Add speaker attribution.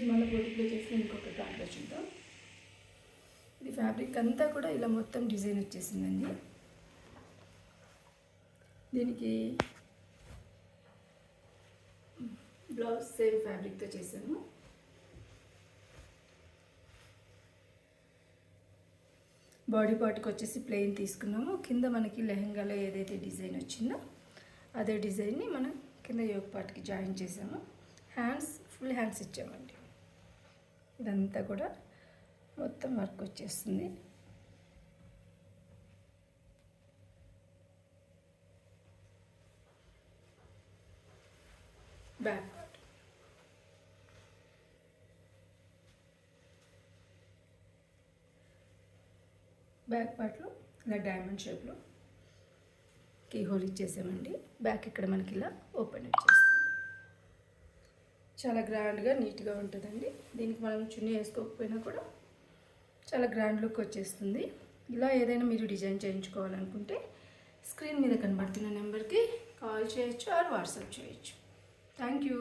Speaker 1: మళ్ళీ పొడుపులో చేసి ఇంకొక దాంట్లో చూద్దాం. ఇది ఫ్యాబ్రిక్ అంతా కూడా ఇలా మొత్తం డిజైన్ వచ్చేసిందండి. దీనికి బ్లౌజ్ సేమ్ ఫ్యాబ్రిక్తో చేశాను. బాడీ పార్ట్కి వచ్చేసి ప్లెయిన్ తీసుకున్నాము. కింద మనకి లెహంగాలో ఏదైతే డిజైన్ వచ్చిందో అదే డిజైన్ని మనం కింద యోక్ పార్ట్కి జాయిన్ చేసాము. హ్యాండ్స్ ఫుల్ హ్యాండ్స్ ఇచ్చామండి. ఇదంతా కూడా మొత్తం వర్క్ వచ్చేస్తుంది. బ్యాక్ పార్ట్ పార్ట్లో ఇలా డైమండ్ షేప్లో కీ హోల్ ఇచ్చేసామండి. బ్యాక్ ఇక్కడ మనకి ఇలా ఓపెన్ వచ్చేస్తుంది. చాలా గ్రాండ్గా నీట్గా ఉంటుందండి. దీనికి మనం చున్నీ వేసుకోకపోయినా కూడా చాలా గ్రాండ్ లుక్ వచ్చేస్తుంది. ఇలా ఏదైనా మీరు డిజైన్ చేయించుకోవాలనుకుంటే స్క్రీన్ మీద కనబడుతున్న నెంబర్కి కాల్ చేయొచ్చు ఆర్ వాట్సాప్ చేయొచ్చు. Thank you.